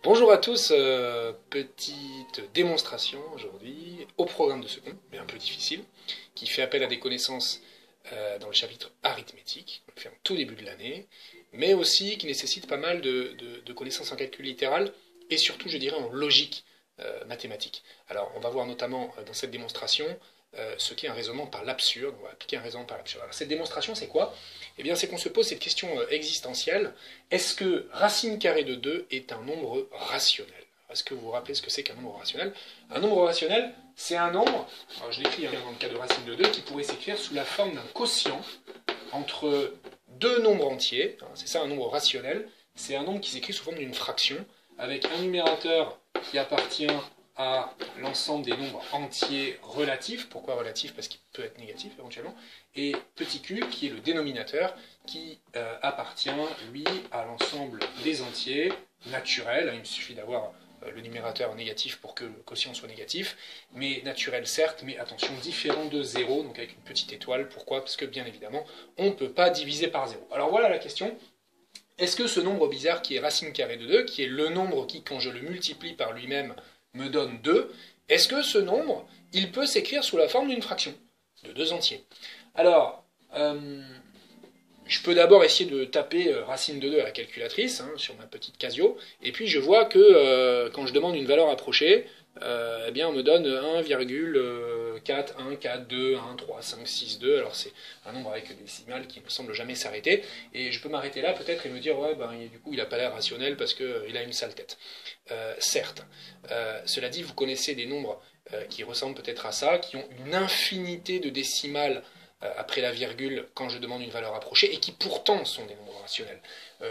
Bonjour à tous, petite démonstration aujourd'hui au programme de seconde, mais un peu difficile, qui fait appel à des connaissances dans le chapitre arithmétique, qu'on fait en tout début de l'année, mais aussi qui nécessite pas mal de connaissances en calcul littéral et surtout, je dirais, en logique mathématique. Alors, on va voir notamment dans cette démonstration ce qu'est un raisonnement par l'absurde. On va appliquer un raisonnement par l'absurde. Alors, cette démonstration, c'est quoi? Eh bien, c'est qu'on se pose cette question existentielle. Est-ce que racine carrée de 2 est un nombre rationnel? Est-ce que vous vous rappelez ce que c'est qu'un nombre rationnel? Un nombre rationnel, c'est un nombre, alors je l'écris dans le cas de racine de 2, qui pourrait s'écrire sous la forme d'un quotient entre deux nombres entiers. C'est ça un nombre rationnel. C'est un nombre qui s'écrit sous forme d'une fraction, avec un numérateur qui appartient à l'ensemble des nombres entiers relatifs. Pourquoi relatifs? Parce qu'il peut être négatif éventuellement. Et petit q, qui est le dénominateur, qui appartient, lui, à l'ensemble des entiers naturels. Il suffit d'avoir le numérateur négatif pour que le quotient soit négatif, mais naturel certes, mais attention, différent de 0, donc avec une petite étoile. Pourquoi? Parce que bien évidemment, on ne peut pas diviser par 0. Alors voilà la question. Est-ce que ce nombre bizarre qui est racine carrée de 2, qui est le nombre qui, quand je le multiplie par lui-même, me donne 2, est-ce que ce nombre, il peut s'écrire sous la forme d'une fraction de 2 entiers? Alors, je peux d'abord essayer de taper racine de 2 à la calculatrice, sur ma petite Casio, et puis je vois que quand je demande une valeur approchée, eh bien on me donne 1,4, 1, 4, 2, 1, 3, 5, 6, 2, alors c'est un nombre avec des décimales qui ne semble jamais s'arrêter, et je peux m'arrêter là peut-être et me dire, ouais, ben, du coup il n'a pas l'air rationnel parce qu'il a une sale tête. Certes, cela dit, vous connaissez des nombres qui ressemblent peut-être à ça, qui ont une infinité de décimales après la virgule quand je demande une valeur approchée, et qui pourtant sont des nombres rationnels.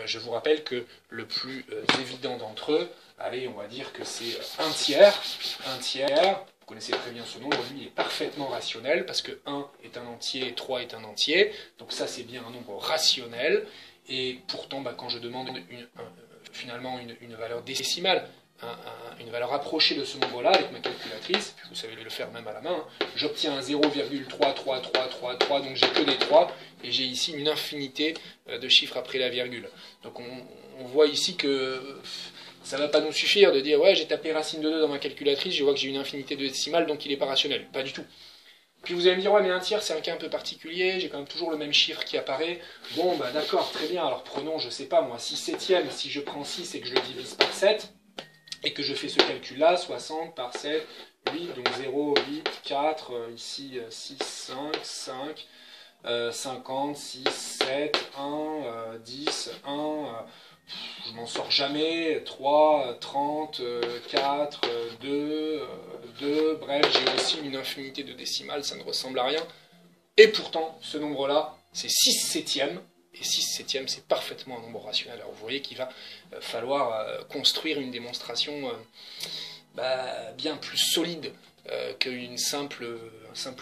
Je vous rappelle que le plus évident d'entre eux, allez, on va dire que c'est un tiers. Un tiers, vous connaissez très bien ce nombre, lui il est parfaitement rationnel, parce que 1 est un entier et 3 est un entier, donc ça c'est bien un nombre rationnel, et pourtant quand je demande finalement une valeur décimale, une valeur approchée de ce nombre-là avec ma calculatrice, vous savez le faire même à la main, j'obtiens un 0,33333, donc j'ai que des 3, et j'ai ici une infinité de chiffres après la virgule. Donc on voit ici que ça ne va pas nous suffire de dire ouais j'ai tapé racine de 2 dans ma calculatrice, je vois que j'ai une infinité de décimales, donc il n'est pas rationnel. Pas du tout. Puis vous allez me dire, ouais mais un tiers c'est un cas un peu particulier, j'ai quand même toujours le même chiffre qui apparaît. Bon bah d'accord, très bien, alors prenons, je sais pas moi, 6 septièmes, si je prends 6 et que je le divise par 7, et que je fais ce calcul-là, 60 par 7, 8, donc 0, 8, 4, ici 6, 5, 50, 6, 7, 1, 10, 1, je m'en sors jamais, 3, 30, 4, 2, 2, bref, j'ai aussi une infinité de décimales, ça ne ressemble à rien. Et pourtant, ce nombre-là, c'est 6 septièmes, et 6 septièmes, c'est parfaitement un nombre rationnel. Alors vous voyez qu'il va falloir construire une démonstration bien plus solide qu'un simple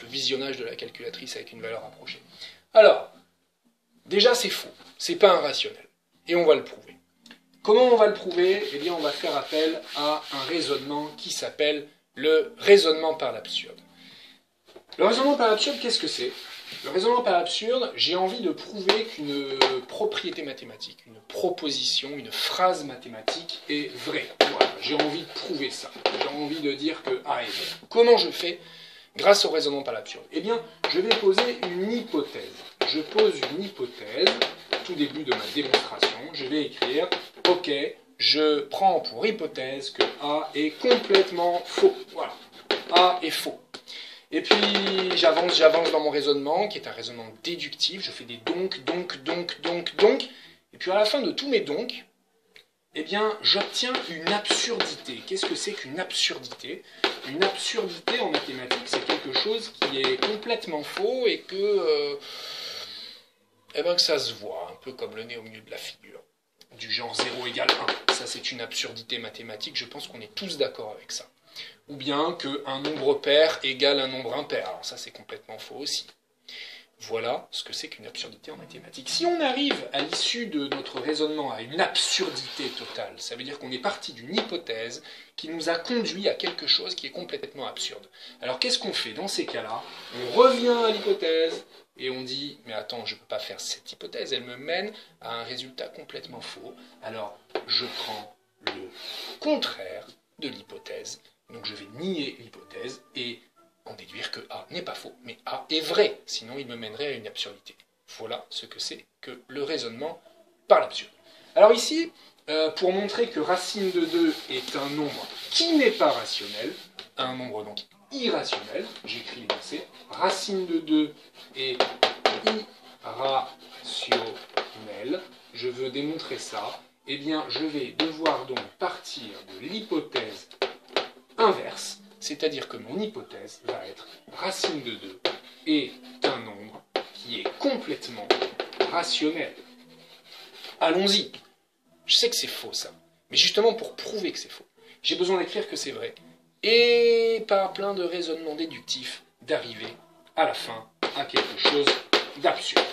visionnage de la calculatrice avec une valeur approchée. Alors, déjà c'est faux, c'est pas un rationnel, et on va le prouver. Comment on va le prouver? Eh bien on va faire appel à un raisonnement qui s'appelle le raisonnement par l'absurde. Le raisonnement par l'absurde, qu'est-ce que c'est? Le raisonnement par l'absurde, j'ai envie de prouver qu'une propriété mathématique, une proposition, une phrase mathématique est vraie. Voilà, j'ai envie de prouver ça. J'ai envie de dire que A est vrai. Comment je fais grâce au raisonnement par l'absurde? Eh bien, je vais poser une hypothèse. Je pose une hypothèse, tout début de ma démonstration, je vais écrire, ok, je prends pour hypothèse que A est complètement faux. Voilà, A est faux. Et puis j'avance dans mon raisonnement, qui est un raisonnement déductif, je fais des donc, et puis à la fin de tous mes donc, eh bien j'obtiens une absurdité. Qu'est-ce que c'est qu'une absurdité? Une absurdité en mathématiques, c'est quelque chose qui est complètement faux et que, que ça se voit, un peu comme le nez au milieu de la figure, du genre 0 égale 1. Ça c'est une absurdité mathématique, je pense qu'on est tous d'accord avec ça. Ou bien qu'un nombre pair égale un nombre impair. Alors ça, c'est complètement faux aussi. Voilà ce que c'est qu'une absurdité en mathématiques. Si on arrive à l'issue de notre raisonnement à une absurdité totale, ça veut dire qu'on est parti d'une hypothèse qui nous a conduit à quelque chose qui est complètement absurde. Alors qu'est-ce qu'on fait dans ces cas-là? On revient à l'hypothèse et on dit, mais attends, je ne peux pas faire cette hypothèse, elle me mène à un résultat complètement faux. Alors je prends le contraire de l'hypothèse. Donc je vais nier l'hypothèse et en déduire que A n'est pas faux, mais A est vrai, sinon il me mènerait à une absurdité. Voilà ce que c'est que le raisonnement par l'absurde. Alors ici, pour montrer que racine de 2 est un nombre qui n'est pas rationnel, un nombre donc irrationnel, j'écris l'énoncé, racine de 2 est irrationnel, je veux démontrer ça, eh bien je vais devoir donc partir de l'hypothèse inverse, c'est-à-dire que mon hypothèse va être racine de 2 est un nombre qui est complètement rationnel. Allons-y. Je sais que c'est faux ça, mais justement pour prouver que c'est faux, j'ai besoin d'écrire que c'est vrai, et par plein de raisonnements déductifs, d'arriver à la fin à quelque chose d'absurde.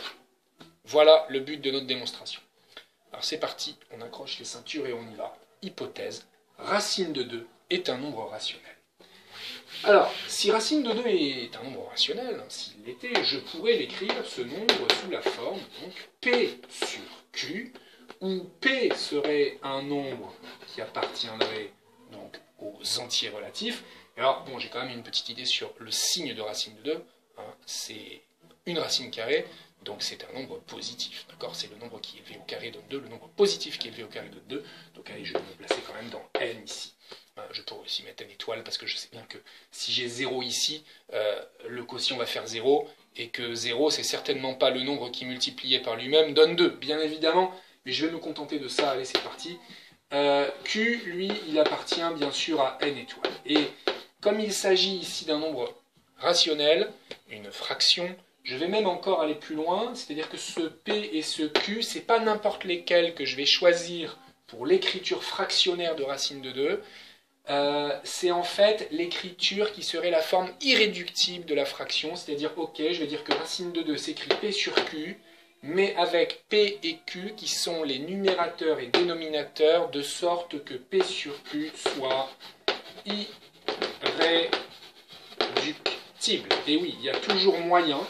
Voilà le but de notre démonstration. Alors c'est parti, on accroche les ceintures et on y va. Hypothèse, racine de 2 est un nombre rationnel. Alors, si racine de 2 est un nombre rationnel, s'il l'était, je pourrais l'écrire, ce nombre, sous la forme, donc, P sur Q, où P serait un nombre qui appartiendrait donc aux entiers relatifs. Alors, bon, j'ai quand même une petite idée sur le signe de racine de 2. Hein, c'est une racine carrée, donc c'est un nombre positif. D'accord? C'est le nombre qui est élevé au carré donne 2, le nombre positif qui est élevé au carré donne 2. Donc allez, je vais me placer quand même dans n ici. Je pourrais aussi mettre n étoile parce que je sais bien que si j'ai 0 ici, le quotient va faire 0 et que 0 c'est certainement pas le nombre qui multiplié par lui-même donne 2, bien évidemment, mais je vais me contenter de ça, allez c'est parti. Q, lui, il appartient bien sûr à n étoiles. Et comme il s'agit ici d'un nombre rationnel, une fraction, je vais même encore aller plus loin, c'est-à-dire que ce P et ce Q, c'est pas n'importe lesquels que je vais choisir pour l'écriture fractionnaire de racine de 2, c'est en fait l'écriture qui serait la forme irréductible de la fraction, c'est-à-dire, ok, je vais dire que racine de 2 s'écrit P sur Q, mais avec P et Q qui sont les numérateurs et dénominateurs, de sorte que P sur Q soit irréductible. Et oui, il y a toujours moyen,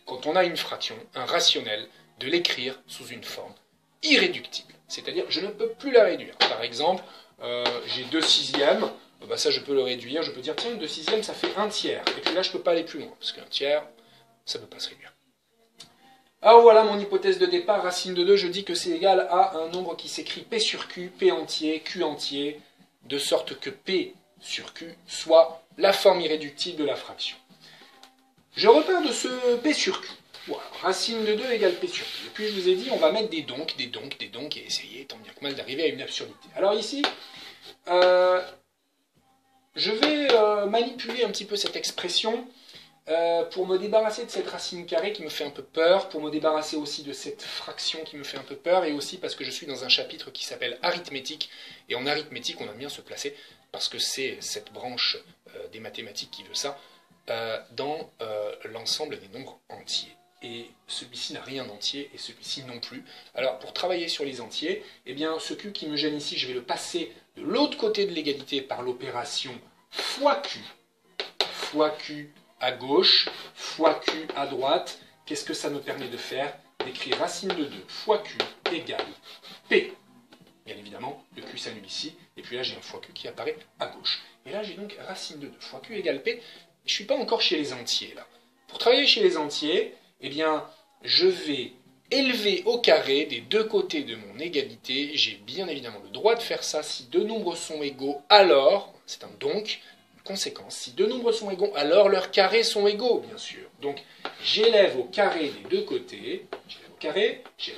quand on a une fraction, un rationnel, de l'écrire sous une forme irréductible. C'est-à-dire, je ne peux plus la réduire. Par exemple, j'ai 2 sixièmes, bah ça je peux le réduire, je peux dire, tiens, 2 sixièmes, ça fait 1 tiers. Et puis là, je ne peux pas aller plus loin, parce qu'un tiers, ça ne peut pas se réduire. Alors voilà mon hypothèse de départ, racine de 2, je dis que c'est égal à un nombre qui s'écrit P sur Q, P entier, Q entier, de sorte que P sur Q soit la forme irréductible de la fraction. Je repars de ce P sur Q. Voilà, racine de 2 égale P sur Q. Et puis je vous ai dit, on va mettre des donc, et essayer tant bien que mal d'arriver à une absurdité. Alors ici, je vais manipuler un petit peu cette expression pour me débarrasser de cette racine carrée qui me fait un peu peur, pour me débarrasser aussi de cette fraction qui me fait un peu peur, et aussi parce que je suis dans un chapitre qui s'appelle arithmétique, et en arithmétique on aime bien se placer, parce que c'est cette branche des mathématiques qui veut ça, dans l'ensemble des nombres entiers. Et celui-ci n'a rien d'entier, et celui-ci non plus. Alors, pour travailler sur les entiers, eh bien, ce Q qui me gêne ici, je vais le passer de l'autre côté de l'égalité par l'opération fois Q à gauche, fois Q à droite. Qu'est-ce que ça me permet de faire? D'écrire racine de 2 fois Q égale P. Bien évidemment, le Q s'annule ici, et puis là j'ai un fois Q qui apparaît à gauche. Et là j'ai donc racine de 2 fois Q égale P. Je ne suis pas encore chez les entiers là. Pour travailler chez les entiers, eh bien, je vais élever au carré des deux côtés de mon égalité. J'ai bien évidemment le droit de faire ça si deux nombres sont égaux, alors, c'est un donc, une conséquence, si deux nombres sont égaux, alors leurs carrés sont égaux, bien sûr. Donc, j'élève au carré des deux côtés, j'élève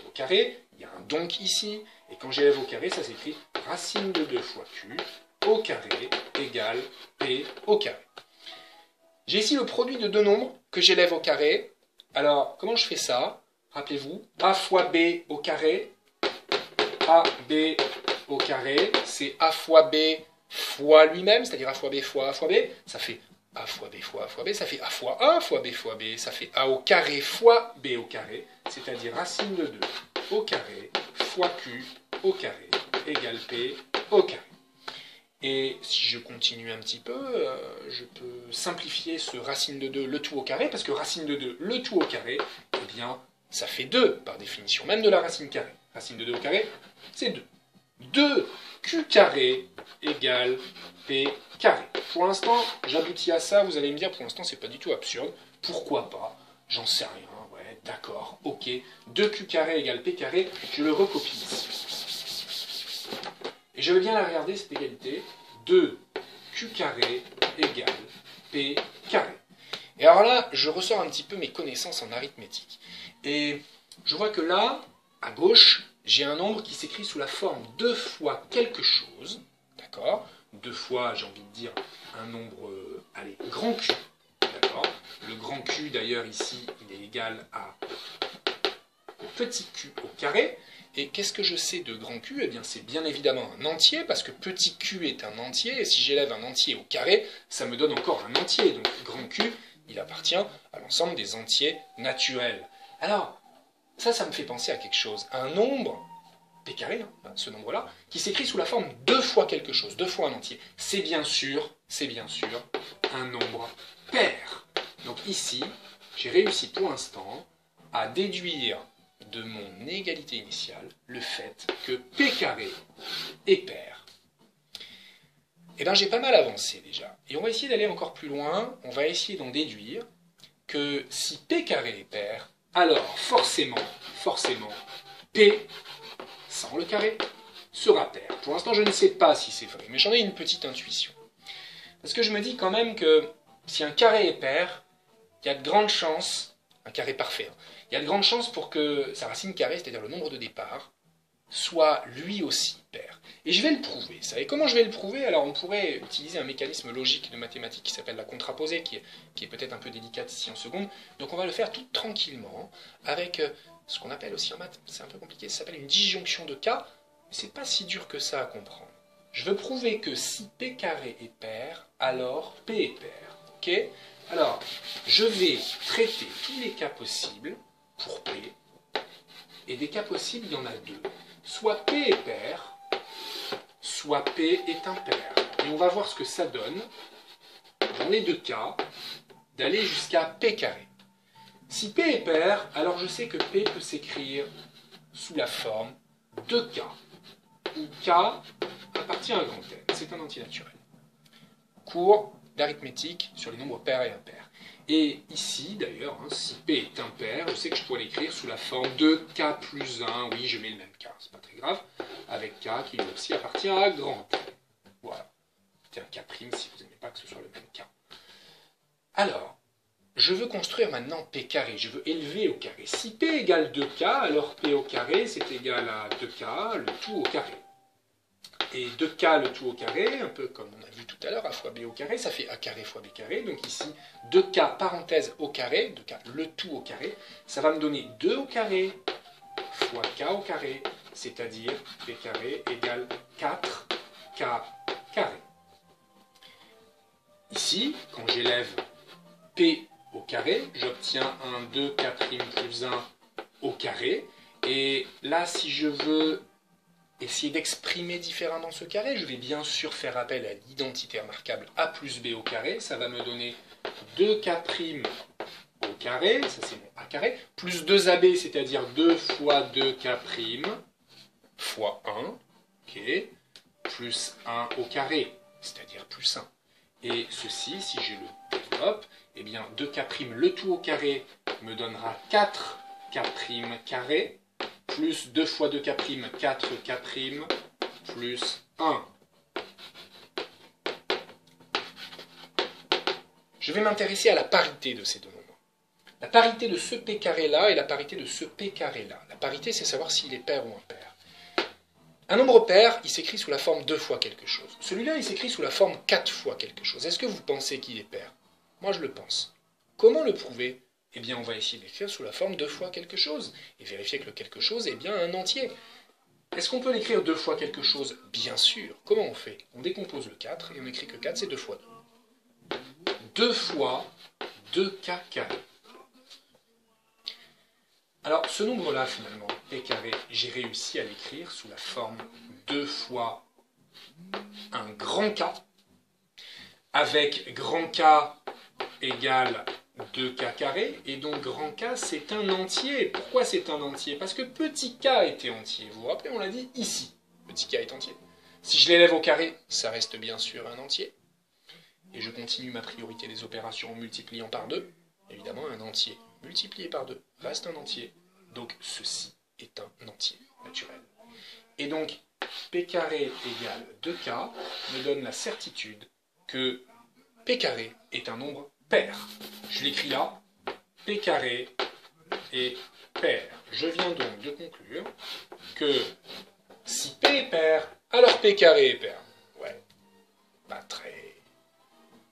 au carré, il y a un donc ici, et quand j'élève au carré, ça s'écrit racine de 2 fois Q au carré égale P au carré. J'ai ici le produit de deux nombres que j'élève au carré. Alors, comment je fais ça? Rappelez-vous, A fois B au carré, AB au carré, c'est A fois B fois lui-même, c'est-à-dire A fois B fois A fois B, ça fait A fois B fois A fois B, ça fait A fois A fois B fois B, ça fait A au carré fois B au carré, c'est-à-dire racine de 2 au carré fois Q au carré égale P au carré. Et si je continue un petit peu, je peux simplifier ce racine de 2, le tout au carré, parce que racine de 2, le tout au carré, eh bien, ça fait 2, par définition, même de la racine carrée. Racine de 2 au carré, c'est 2. 2 Q carré égale P carré. Pour l'instant, j'aboutis à ça, vous allez me dire, pour l'instant, c'est pas du tout absurde. Pourquoi pas? J'en sais rien, ouais, d'accord, ok. 2Q carré égale P carré, je le recopie ici. Et je vais bien la regarder, cette égalité. 2Q carré égale P carré. Et alors là, je ressors un petit peu mes connaissances en arithmétique. Et je vois que là, à gauche, j'ai un nombre qui s'écrit sous la forme 2 fois quelque chose. D'accord? 2 fois, j'ai envie de dire, un nombre, allez, grand Q. D'accord? Le grand Q, d'ailleurs, ici, il est égal à petit q au carré. Et qu'est-ce que je sais de grand Q? Eh bien, c'est bien évidemment un entier, parce que petit q est un entier, et si j'élève un entier au carré, ça me donne encore un entier. Donc, grand Q, il appartient à l'ensemble des entiers naturels. Alors, ça me fait penser à quelque chose. Un nombre, P carré, hein, ce nombre-là, qui s'écrit sous la forme 2 fois quelque chose, 2 fois un entier. C'est bien sûr un nombre pair. Donc ici, j'ai réussi pour l'instant à déduire de mon égalité initiale le fait que P carré est pair. Eh bien, j'ai pas mal avancé déjà. Et on va essayer d'aller encore plus loin. On va essayer d'en déduire que si P carré est pair, alors forcément, P, sans le carré, sera pair. Pour l'instant, je ne sais pas si c'est vrai, mais j'en ai une petite intuition. Parce que je me dis quand même que si un carré est pair, il y a de grandes chances, un carré parfait, hein, il y a de grandes chances pour que sa racine carrée, c'est-à-dire le nombre de départ, soit lui aussi pair. Et je vais le prouver. Vous savez comment je vais le prouver? Alors on pourrait utiliser un mécanisme logique de mathématiques qui s'appelle la contraposée, qui est peut-être un peu délicate ici en seconde. Donc on va le faire tout tranquillement, avec ce qu'on appelle aussi en maths, c'est un peu compliqué, ça s'appelle une disjonction de cas, mais c'est pas si dur que ça à comprendre. Je veux prouver que si P carré est pair, alors P est pair. Ok? Alors, je vais traiter tous les cas possibles pour P, et des cas possibles, il y en a deux. Soit P est pair, soit P est impair. Et on va voir ce que ça donne, dans les deux cas, d'aller jusqu'à P carré. Si P est pair, alors je sais que P peut s'écrire sous la forme de K, où K appartient à un grand N. C'est un entier naturel. Cours d'arithmétique sur les nombres pairs et impairs. Et ici, d'ailleurs, hein, si P est impair, je sais que je pourrais l'écrire sous la forme de K plus 1. Oui, je mets le même K, c'est pas très grave. Avec K qui lui aussi appartient à grand N. Voilà. C'est un K' si vous n'aimez pas que ce soit le même K. Alors, je veux construire maintenant P carré, je veux élever au carré. Si P égale 2K, alors P au carré, c'est égal à 2K, le tout au carré. Et 2K le tout au carré, un peu comme on a vu tout à l'heure, A fois B au carré, ça fait A carré fois B carré. Donc ici, 2K parenthèse au carré, 2K le tout au carré, ça va me donner 2 au carré fois K au carré, c'est-à-dire P carré égale 4K carré. Ici, quand j'élève P au carré, j'obtiens un 2K' plus 1 au carré. Et là, si je veux essayer d'exprimer différemment ce carré, je vais bien sûr faire appel à l'identité remarquable A plus B au carré. Ça va me donner 2K' au carré, ça c'est mon A carré, plus 2AB, c'est-à-dire 2 fois 2K' fois 1, ok, plus 1 au carré, c'est-à-dire plus 1. Et ceci, si je le développe, eh bien 2K' le tout au carré me donnera 4K' carré, plus 2 fois 2K', 4K', plus 1. Je vais m'intéresser à la parité de ces deux nombres. La parité de ce P carré-là et la parité de ce P carré-là. La parité, c'est savoir s'il est pair ou impair. Un nombre pair, il s'écrit sous la forme 2 fois quelque chose. Celui-là, il s'écrit sous la forme 4 fois quelque chose. Est-ce que vous pensez qu'il est pair? Moi, je le pense. Comment le prouver? Eh bien, on va essayer d'écrire sous la forme 2 fois quelque chose, et vérifier que le quelque chose est bien un entier. Est-ce qu'on peut l'écrire 2 fois quelque chose? Bien sûr. Comment on fait? On décompose le 4, et on écrit que 4, c'est 2 fois 2. 2 fois 2K carré. Alors, ce nombre-là, finalement, P carré, j'ai réussi à l'écrire sous la forme 2 fois un grand K, avec grand K égale 2K carré, et donc grand K, c'est un entier. Pourquoi c'est un entier? Parce que petit k était entier. Vous vous rappelez, on l'a dit ici. Petit k est entier. Si je l'élève au carré, ça reste bien sûr un entier. Et je continue ma priorité des opérations en multipliant par 2. Évidemment, un entier multiplié par 2 reste un entier. Donc ceci est un entier naturel. Et donc, p carré égale 2k me donne la certitude que p carré est un nombre pair. Je l'écris là, p carré est pair. Je viens donc de conclure que si p est pair, alors p carré est pair. Ouais, bah très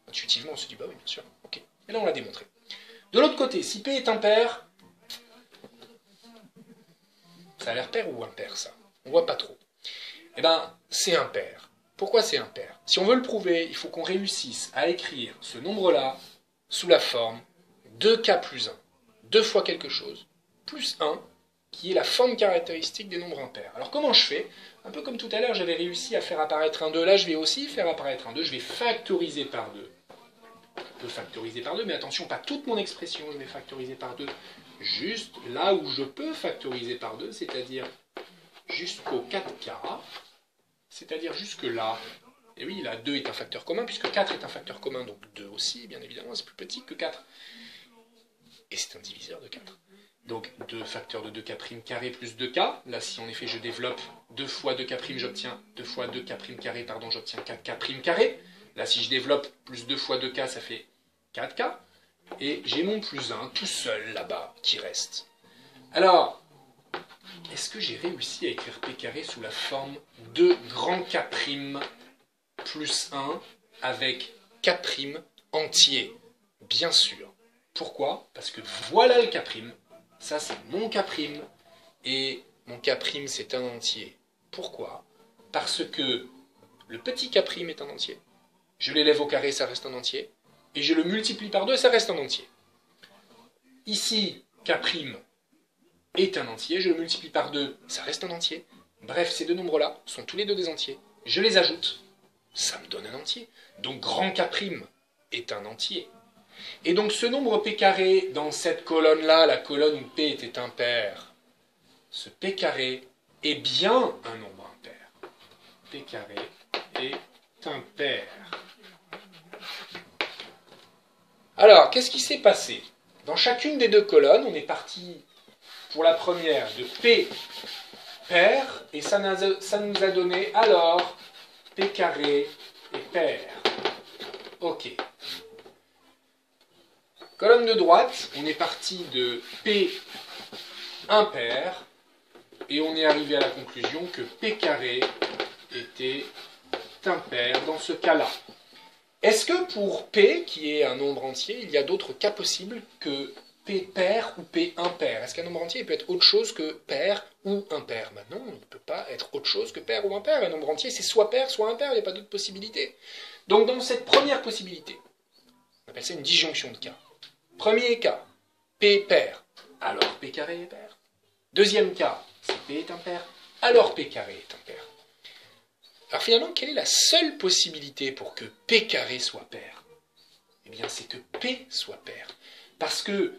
intuitivement on se dit bah oui bien sûr, ok. Et là on l'a démontré. De l'autre côté, si p est impair, ça a l'air pair ou impair ça? On voit pas trop. Eh bien, c'est impair. Pourquoi c'est impair? Si on veut le prouver, il faut qu'on réussisse à écrire ce nombre-là sous la forme 2k plus 1. 2 fois quelque chose, plus 1, qui est la forme caractéristique des nombres impairs. Alors comment je fais? Un peu comme tout à l'heure, j'avais réussi à faire apparaître un 2. Là, je vais aussi faire apparaître un 2. Je vais factoriser par 2. Je peux factoriser par 2, mais attention, pas toute mon expression, je vais factoriser par 2. Juste là où je peux factoriser par 2, c'est-à-dire jusqu'au 4k, c'est-à-dire jusque là. Et oui, là, 2 est un facteur commun, puisque 4 est un facteur commun, donc 2 aussi, bien évidemment, c'est plus petit que 4. Et c'est un diviseur de 4. Donc 2 facteurs de 2k' carré plus 2k. Là, si en effet je développe 2 fois 2k', j'obtiens 2 fois 2k' carré, pardon, j'obtiens 4k' carré. Là, si je développe plus 2 fois 2k, ça fait 4k. Et j'ai mon plus 1 tout seul là-bas qui reste. Alors, est-ce que j'ai réussi à écrire p carré sous la forme de grand K' plus 1 avec K' entier? Bien sûr. Pourquoi? Parce que voilà le K'. Ça, c'est mon K'. Et mon K' c'est un entier. Pourquoi? Parce que le petit K' est un entier. Je l'élève au carré, ça reste un entier. Et je le multiplie par 2, ça reste un entier. Ici, K' est un entier. Je le multiplie par 2, ça reste un entier. Bref, ces deux nombres-là sont tous les deux des entiers. Je les ajoute, ça me donne un entier. Donc grand K' est un entier. Et donc ce nombre p carré dans cette colonne-là, la colonne où p était impair, ce p carré est bien un nombre impair. P carré est impair. Alors, qu'est-ce qui s'est passé? Dans chacune des deux colonnes, on est parti pour la première de p pair, et ça nous a donné alors p carré est pair. Ok. Colonne de droite, on est parti de P impair, et on est arrivé à la conclusion que P carré était impair dans ce cas-là. Est-ce que pour P, qui est un nombre entier, il y a d'autres cas possibles que P pair ou P impair? Est-ce qu'un nombre entier peut être autre chose que pair ou impair? Non, il ne peut pas être autre chose que pair ou impair. Un nombre entier, c'est soit pair, soit impair, il n'y a pas d'autre possibilité. Donc dans cette première possibilité, on appelle ça une disjonction de cas. Premier cas, P pair, alors P carré est pair. Deuxième cas, si P est impair, alors P carré est impair. Alors finalement, quelle est la seule possibilité pour que P carré soit pair? Eh bien, c'est que P soit pair. Parce que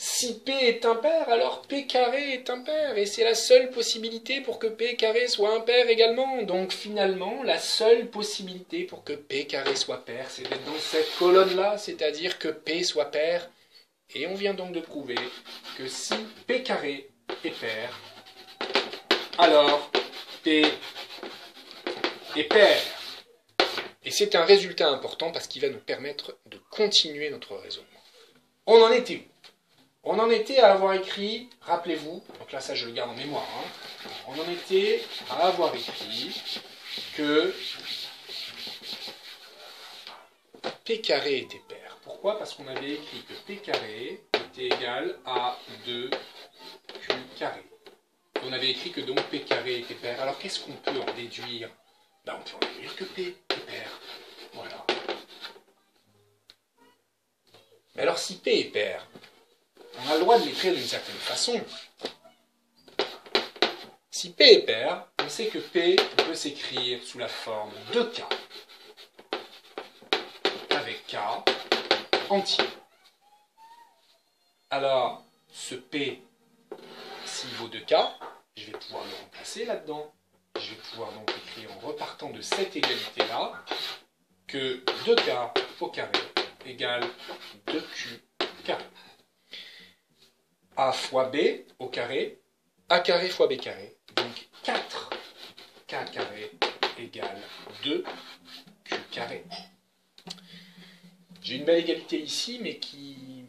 si P est impair, alors P carré est impair. Et c'est la seule possibilité pour que P carré soit impair également. Donc finalement, la seule possibilité pour que P carré soit pair, c'est d'être dans cette colonne-là, c'est-à-dire que P soit pair. Et on vient donc de prouver que si P carré est pair, alors P est pair. Et c'est un résultat important parce qu'il va nous permettre de continuer notre raisonnement. On en était où? On en était à avoir écrit, rappelez-vous, donc là ça je le garde en mémoire, on en était à avoir écrit que P carré était pair. Pourquoi? Parce qu'on avait écrit que P carré était égal à 2Q carré. On avait écrit que donc P carré était pair. Alors qu'est-ce qu'on peut en déduire? On peut en déduire que P est pair. Voilà. Mais alors si P est pair, on a le droit de l'écrire d'une certaine façon. Si P est pair, on sait que P peut s'écrire sous la forme de K, avec K entier. Alors, ce P, s'il vaut 2K, je vais pouvoir le remplacer là-dedans. Je vais pouvoir donc écrire écrit en repartant de cette égalité-là que 2k au carré égale 2q carré. A fois B au carré, A carré fois B carré, donc 4k carré égale 2q carré. J'ai une belle égalité ici, mais qui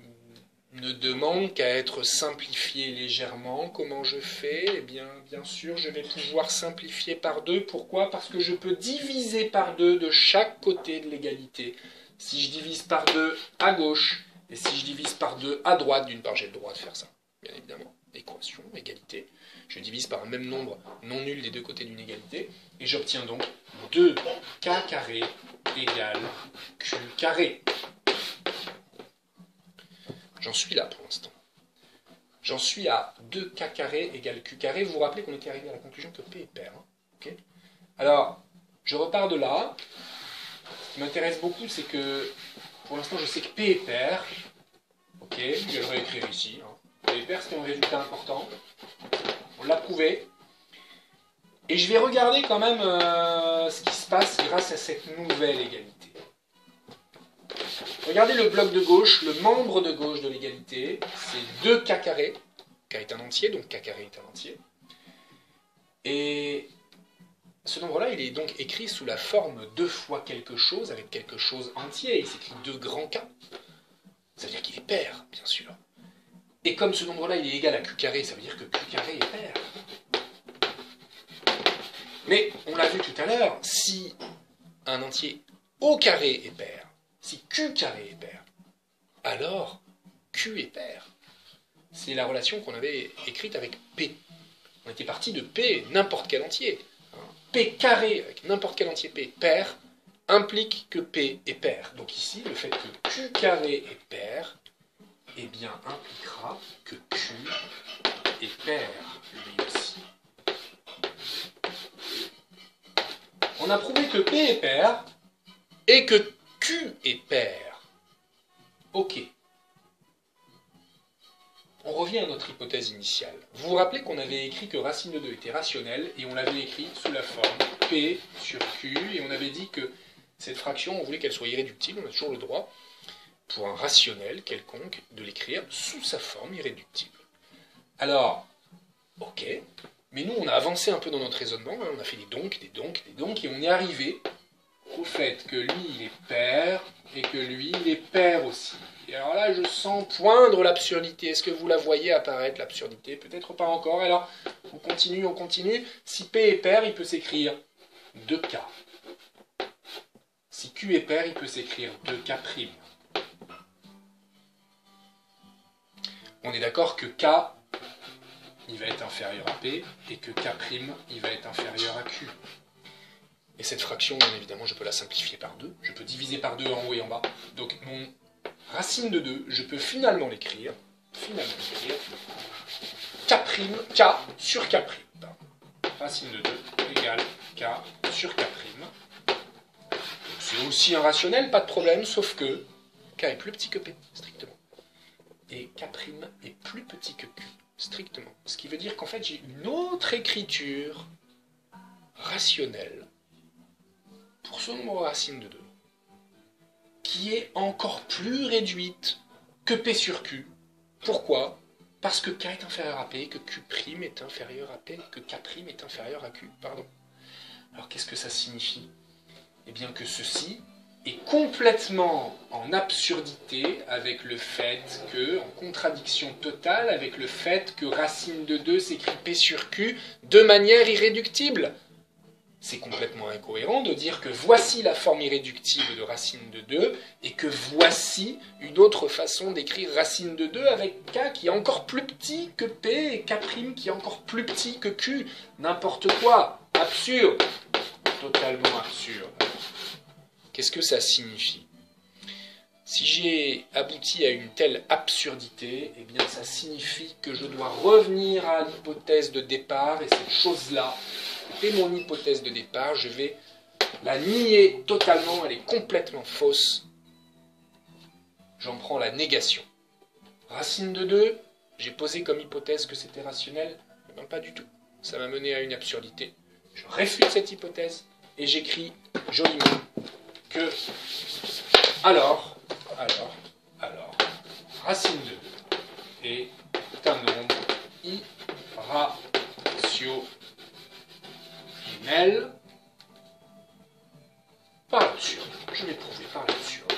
ne demande qu'à être simplifiée légèrement. Comment je fais? Eh bien sûr, je vais pouvoir simplifier par 2. Pourquoi? Parce que je peux diviser par 2 de chaque côté de l'égalité. Si je divise par 2 à gauche, et si je divise par 2 à droite, d'une part j'ai le droit de faire ça, bien évidemment, équation, égalité. Je divise par un même nombre non nul des deux côtés d'une égalité, et j'obtiens donc 2k carré égale q carré. J'en suis là pour l'instant. J'en suis à 2k carré égale q carré. Vous vous rappelez qu'on était arrivé à la conclusion que P est pair. Hein, okay. Alors, je repars de là. Ce qui m'intéresse beaucoup, c'est que pour l'instant, je sais que P est pair. Ok, je vais le réécrire ici. Hein. P est pair, c'était un résultat important. On l'a prouvé. Et je vais regarder quand même ce qui se passe grâce à cette nouvelle égalité. Regardez le bloc de gauche, le membre de gauche de l'égalité, c'est 2k carré. K est un entier, donc k carré est un entier. Et ce nombre-là, il est donc écrit sous la forme 2 fois quelque chose, avec quelque chose entier. Il s'écrit 2 grands K. Ça veut dire qu'il est pair, bien sûr. Et comme ce nombre-là, il est égal à q carré, ça veut dire que q carré est pair. Mais, on l'a vu tout à l'heure, si un entier au carré est pair, si q carré est pair, alors q est pair. C'est la relation qu'on avait écrite avec P. On était parti de P, n'importe quel entier. P carré avec n'importe quel entier P pair implique que P est pair. Donc ici, le fait que q carré est pair, eh bien, impliquera que q est pair, lui aussi. On a prouvé que P est pair et que Q est pair. Ok. On revient à notre hypothèse initiale. Vous vous rappelez qu'on avait écrit que racine de 2 était rationnelle et on l'avait écrit sous la forme P sur Q et on avait dit que cette fraction, on voulait qu'elle soit irréductible, on a toujours le droit, pour un rationnel quelconque, de l'écrire sous sa forme irréductible. Alors, ok, mais nous on a avancé un peu dans notre raisonnement, hein, on a fait des donc, et on est arrivé au fait que lui il est pair et que lui il est pair aussi. Et alors là je sens poindre l'absurdité. Est-ce que vous la voyez apparaître l'absurdité? Peut-être pas encore. Alors on continue. Si P est pair, il peut s'écrire 2K. Si Q est pair, il peut s'écrire 2K'. On est d'accord que K il va être inférieur à P et que K' il va être inférieur à Q. Et cette fraction, bien évidemment, je peux la simplifier par 2. Je peux diviser par 2 en haut et en bas. Donc mon racine de 2, je peux finalement l'écrire. K' sur K'. Racine de 2 égale K sur K'. C'est aussi un rationnel, pas de problème, sauf que K est plus petit que P, strictement. Et K' est plus petit que Q, strictement. Ce qui veut dire qu'en fait, j'ai une autre écriture rationnelle pour ce nombre racine de 2, qui est encore plus réduite que P sur Q. Pourquoi? Parce que K est inférieur à P, que Q' est inférieur à P, que K' est inférieur à Q. Pardon. Alors qu'est-ce que ça signifie? Eh bien que ceci est complètement en absurdité avec le fait que, en contradiction totale avec le fait que racine de 2 s'écrit P sur Q de manière irréductible. C'est complètement incohérent de dire que voici la forme irréductible de racine de 2 et que voici une autre façon d'écrire racine de 2 avec K qui est encore plus petit que P et K' qui est encore plus petit que Q. N'importe quoi. Absurde. Totalement absurde. Qu'est-ce que ça signifie? Si j'ai abouti à une telle absurdité, eh bien ça signifie que je dois revenir à l'hypothèse de départ et cette chose-là, et mon hypothèse de départ, je vais la nier totalement, elle est complètement fausse. J'en prends la négation. Racine de 2, j'ai posé comme hypothèse que c'était rationnel, eh bien pas du tout. Ça m'a mené à une absurdité. Je réfute cette hypothèse et j'écris joliment que alors, racine de 2 est un nombre irrationnel par l'absurde. Je vais prouver par l'absurde.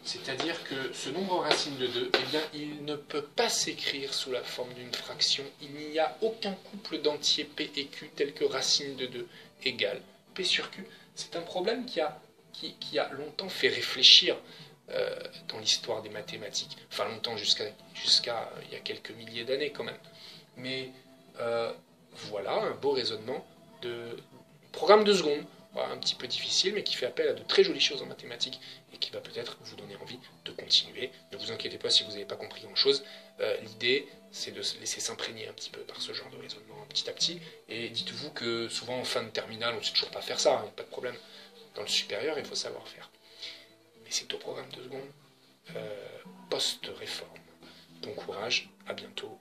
C'est-à-dire que ce nombre racine de 2, eh bien, il ne peut pas s'écrire sous la forme d'une fraction. Il n'y a aucun couple d'entiers P et Q tel que racine de 2 égale P sur Q. C'est un problème qui a longtemps fait réfléchir dans l'histoire des mathématiques. Enfin, longtemps, jusqu'à il y a quelques milliers d'années quand même. Mais voilà un beau raisonnement de programme de seconde. Voilà, un petit peu difficile, mais qui fait appel à de très jolies choses en mathématiques et qui va peut-être vous donner envie de continuer. Ne vous inquiétez pas si vous n'avez pas compris grand-chose. L'idée, c'est de se laisser s'imprégner un petit peu par ce genre de raisonnement petit à petit. Et dites-vous que souvent en fin de terminale, on ne sait toujours pas faire ça, il n'y a pas de problème. Dans le supérieur, il faut savoir faire. Mais c'est au programme de seconde post-réforme. Bon courage, à bientôt.